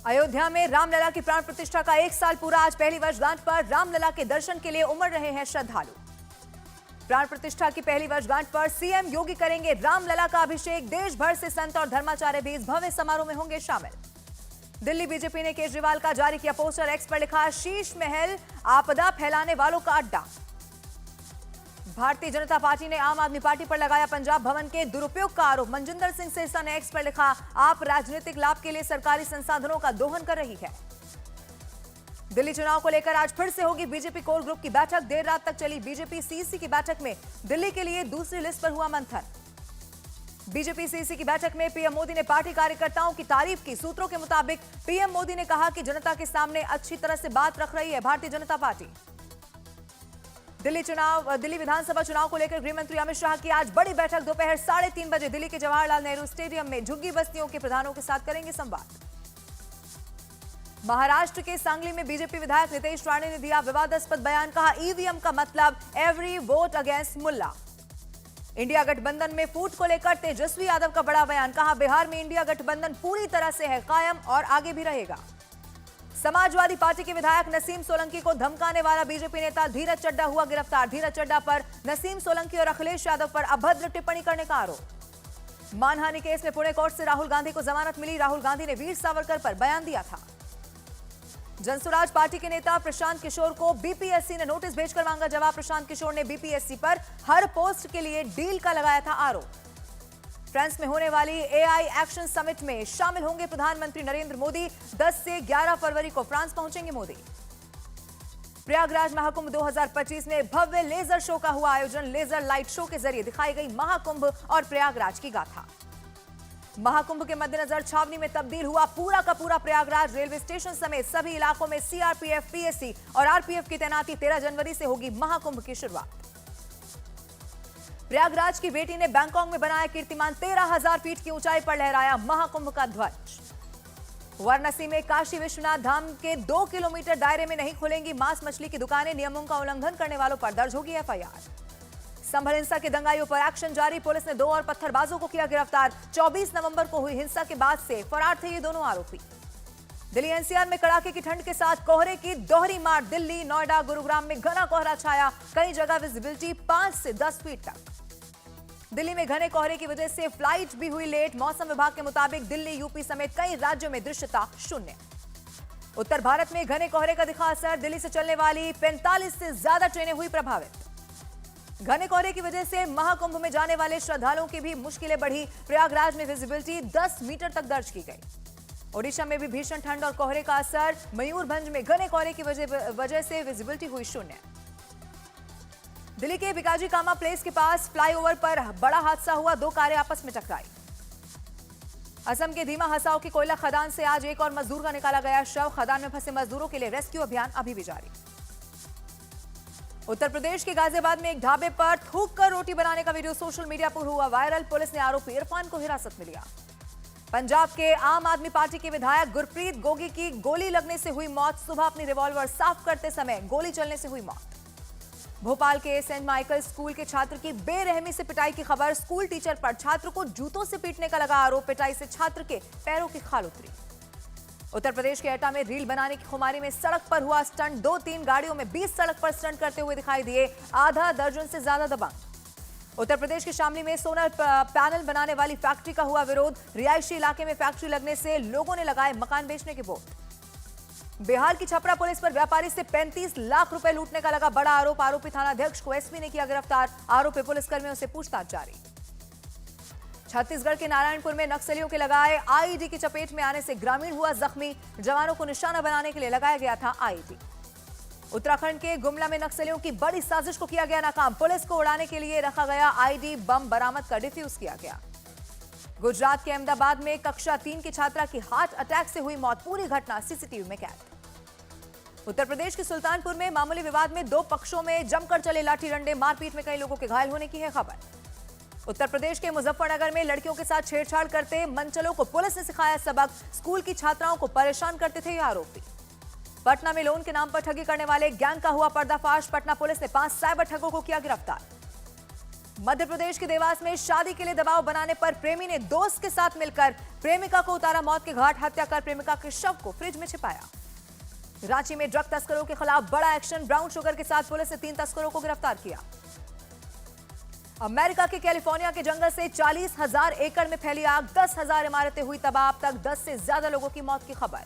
अयोध्या में रामलला की प्राण प्रतिष्ठा का 1 साल पूरा। आज पहली वर्षगांठ पर रामलला के दर्शन के लिए उमड़ रहे हैं श्रद्धालु। प्राण प्रतिष्ठा की पहली वर्षगांठ पर सीएम योगी करेंगे रामलला का अभिषेक। देश भर से संत और धर्माचार्य भी इस भव्य समारोह में होंगे शामिल। दिल्ली बीजेपी ने केजरीवाल का जारी किया पोस्टर। एक्स पर लिखा, शीश महल आपदा फैलाने वालों का अड्डा। भारतीय जनता पार्टी ने आम आदमी पार्टी पर लगाया पंजाब भवन के दुरुपयोग का आरोप। मनजिंदर सिंह सिरसा ने एक्स पर लिखा, आप राजनीतिक लाभ के लिए सरकारी संसाधनों का दोहन कर रही है। दिल्ली चुनाव को लेकर आज फिर से होगी बीजेपी कोर ग्रुप की बैठक। देर रात तक चली बीजेपी सीईसी की बैठक में दिल्ली के लिए दूसरी लिस्ट पर हुआ मंथन। बीजेपी सीईसी की बैठक में पीएम मोदी ने पार्टी कार्यकर्ताओं की तारीफ की। सूत्रों के मुताबिक पीएम मोदी ने कहा कि जनता के सामने अच्छी तरह से बात रख रही है भारतीय जनता पार्टी। दिल्ली विधानसभा चुनाव को लेकर गृह मंत्री अमित शाह की आज बड़ी बैठक। दोपहर 3:30 बजे दिल्ली के जवाहरलाल नेहरू स्टेडियम में झुग्गी बस्तियों के प्रधानों के साथ करेंगे संवाद। महाराष्ट्र के सांगली में बीजेपी विधायक नितेश राणे ने दिया विवादास्पद बयान। कहा, ईवीएम का मतलब एवरी वोट अगेंस्ट मुल्ला। इंडिया गठबंधन में फूट को लेकर तेजस्वी यादव का बड़ा बयान। कहा, बिहार में इंडिया गठबंधन पूरी तरह से है कायम और आगे भी रहेगा। समाजवादी पार्टी के विधायक नसीम सोलंकी को धमकाने वाला बीजेपी नेता धीरज चड्डा हुआ गिरफ्तार। धीरज चड्डा पर नसीम सोलंकी और अखिलेश यादव पर अभद्र टिप्पणी करने का आरोप। मानहानि केस में पुणे कोर्ट से राहुल गांधी को जमानत मिली। राहुल गांधी ने वीर सावरकर पर बयान दिया था। जनसुराज पार्टी के नेता प्रशांत किशोर को बीपीएससी ने नोटिस भेजकर मांगा जवाब। प्रशांत किशोर ने बीपीएससी पर हर पोस्ट के लिए डील का लगाया था आरोप। फ्रांस में होने वाली एआई एक्शन समिट में शामिल होंगे प्रधानमंत्री नरेंद्र मोदी। 10 से 11 फरवरी को फ्रांस पहुंचेंगे मोदी। प्रयागराज महाकुंभ 2025 में भव्य लेजर शो का हुआ आयोजन। लेजर लाइट शो के जरिए दिखाई गई महाकुंभ और प्रयागराज की गाथा। महाकुंभ के मद्देनजर छावनी में तब्दील हुआ पूरा का पूरा प्रयागराज। रेलवे स्टेशन समेत सभी इलाकों में सीआरपीएफ, पीएससी और आरपीएफ की तैनाती। 13 जनवरी से होगी महाकुंभ की शुरुआत। प्रयागराज की बेटी ने बैंकॉक में बनाया कीर्तिमान। 13,000 फीट की ऊंचाई पर लहराया महाकुंभ का ध्वज। वाराणसी में काशी विश्वनाथ धाम के 2 किलोमीटर दायरे में नहीं खुलेंगी मांस मछली की दुकानें। नियमों का उल्लंघन करने वालों पर दर्ज होगी एफआईआर। संभल हिंसा के दंगाइयों पर एक्शन जारी। पुलिस ने 2 और पत्थरबाजों को किया गिरफ्तार। 24 नवंबर को हुई हिंसा के बाद से फरार थे ये दोनों आरोपी। दिल्ली एनसीआर में कड़ाके की ठंड के साथ कोहरे की दोहरी मार। दिल्ली, नोएडा, गुरुग्राम में घना कोहरा छाया। कई जगह विजिबिलिटी 5 से 10 फीट तक। दिल्ली में घने कोहरे की वजह से फ्लाइट भी हुई लेट। मौसम विभाग के मुताबिक दिल्ली, यूपी समेत कई राज्यों में दृश्यता 0। उत्तर भारत में घने कोहरे का दिखा असर। दिल्ली से चलने वाली 45 से ज्यादा ट्रेनें हुई प्रभावित। घने कोहरे की वजह से महाकुंभ में जाने वाले श्रद्धालुओं की भी मुश्किलें बढ़ी। प्रयागराज में विजिबिलिटी 10 मीटर तक दर्ज की गई। ओडिशा में भी भीषण ठंड और कोहरे का असर। मयूरभंज में घने कोहरे की वजह से विजिबिलिटी हुई 0। दिल्ली के बिकाजी कामा प्लेस के पास फ्लाईओवर पर बड़ा हादसा हुआ। 2 कारें आपस में टकराई। असम के धीमा हसाओ की कोयला खदान से आज एक और मजदूर का निकाला गया शव। खदान में फंसे मजदूरों के लिए रेस्क्यू अभियान अभी भी जारी। उत्तर प्रदेश के गाजियाबाद में एक ढाबे पर थूक कर रोटी बनाने का वीडियो सोशल मीडिया पर हुआ वायरल। पुलिस ने आरोपी इरफान को हिरासत में लिया। पंजाब के आम आदमी पार्टी के विधायक गुरप्रीत गोगी की गोली लगने से हुई मौत। सुबह अपनी रिवॉल्वर साफ करते समय गोली चलने से हुई मौत। भोपाल के सेंट माइकल स्कूल के छात्र की बेरहमी से पिटाई की खबर। स्कूल टीचर पर छात्र को जूतों से पीटने का लगा आरोप। पिटाई से छात्र के पैरों की खाल उतरी। उत्तर प्रदेश के एटा में रील बनाने की खुमारी में सड़क पर हुआ स्टंट। 2-3 गाड़ियों में 20 सड़क पर स्टंट करते हुए दिखाई दिए। आधा दर्जन से ज्यादा दबंग। उत्तर प्रदेश के शामली में सोलर पैनल बनाने वाली फैक्ट्री का हुआ विरोध। रिहायशी इलाके में फैक्ट्री लगने से लोगों ने लगाए मकान बेचने के बोर्ड। बिहार की छपरा पुलिस पर व्यापारी से 35 लाख रुपए लूटने का लगा बड़ा आरोप। आरोपी थानाध्यक्ष को एसपी ने किया गिरफ्तार। आरोपी पुलिसकर्मियों से पूछताछ जारी। छत्तीसगढ़ के नारायणपुर में नक्सलियों के लगाए आईईडी की चपेट में आने से ग्रामीण हुआ जख्मी। जवानों को निशाना बनाने के लिए लगाया गया था आईईडी। उत्तराखंड के गुमला में नक्सलियों की बड़ी साजिश को किया गया नाकाम। पुलिस को उड़ाने के लिए रखा गया आईईडी बम बरामद कर डिफ्यूज किया गया। गुजरात के अहमदाबाद में कक्षा 3 की छात्रा की हार्ट अटैक से हुई मौत। पूरी घटना सीसीटीवी में कैद। उत्तर प्रदेश के सुल्तानपुर में मामूली विवाद में 2 पक्षों में जमकर चले लाठी डंडे। मारपीट में कई लोगों के घायल होने की है खबर। उत्तर प्रदेश के मुजफ्फरनगर में लड़कियों के साथ छेड़छाड़ करते मनचलों को पुलिस ने सिखाया सबक। स्कूल की छात्राओं को परेशान करते थे ये आरोपी। पटना में लोन के नाम पर ठगी करने वाले गैंग का हुआ पर्दाफाश। पटना पुलिस ने 5 साइबर ठगों को किया गिरफ्तार। मध्य प्रदेश के देवास में शादी के लिए दबाव बनाने पर प्रेमी ने दोस्त के साथ मिलकर प्रेमिका को उतारा मौत के घाट, हत्या कर प्रेमिका के शव को फ्रिज में छिपाया। रांची में ड्रग तस्करों के खिलाफ बड़ा एक्शन, ब्राउन शुगर के साथ पुलिस ने 3 तस्करों को गिरफ्तार किया। अमेरिका के कैलिफोर्निया के जंगल से 40,000 एकड़ में फैली आग, 10,000 इमारतें हुई तबाह, अब तक 10 से ज्यादा लोगों की मौत की खबर।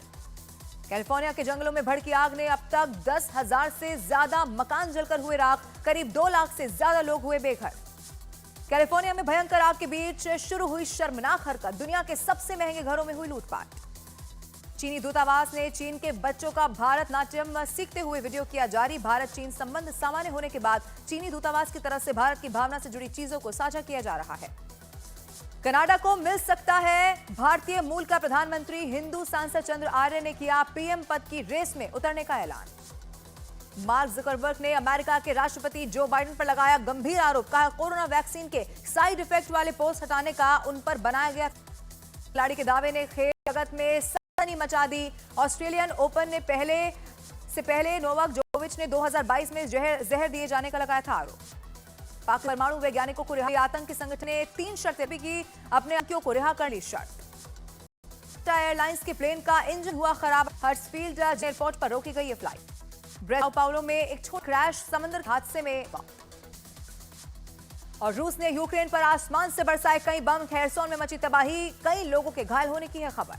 कैलिफोर्निया के जंगलों में भड़की आग ने अब तक 10,000 से ज्यादा मकान जलकर हुए राख, करीब 2 लाख से ज्यादा लोग हुए बेघर। कैलिफोर्निया में भयंकर आग के बीच शुरू हुई शर्मनाक हरकत, दुनिया के सबसे महंगे घरों में हुई लूटपाट। चीनी दूतावास ने चीन के बच्चों का भारतनाट्यम सीखते हुए वीडियो किया जारी। भारत चीन संबंध सामान्य होने के बाद चीनी दूतावास की तरफ से भारत की भावना से जुड़ी चीजों को साझा किया जा रहा है। कनाडा को मिल सकता है भारतीय मूल का प्रधानमंत्री, हिंदू सांसद चंद्र आर्य ने किया पीएम पद की रेस में उतरने का ऐलान। मार्क जुकरबर्ग ने अमेरिका के राष्ट्रपति जो बाइडेन पर लगाया गंभीर आरोप, कहा कोरोना वैक्सीन के साइड इफेक्ट वाले पोस्ट हटाने का उन पर बनाया गया। खिलाड़ी के दावे ने खेल जगत में सनसनी मचा दी। ऑस्ट्रेलियन ओपन ने पहले नोवाक जोकोविच ने 2022 में जहर दिए जाने का लगाया था आरोप। पाक परमाणु वैज्ञानिकों को रिहा, आतंकी संगठन ने 3 शर्तें भी की, अपने आतंकियों को रिहा कर ली शर्त। एयरलाइंस के प्लेन का इंजन हुआ खराब, हर्ट्सफील्ड एयरपोर्ट पर रोकी गई ये फ्लाइट। sao पाउलो में एक छोटा क्रैश, समंदर हादसे में। और रूस ने यूक्रेन पर आसमान से बरसाए कई बम, खेरसोन में मची तबाही, कई लोगों के घायल होने की है खबर।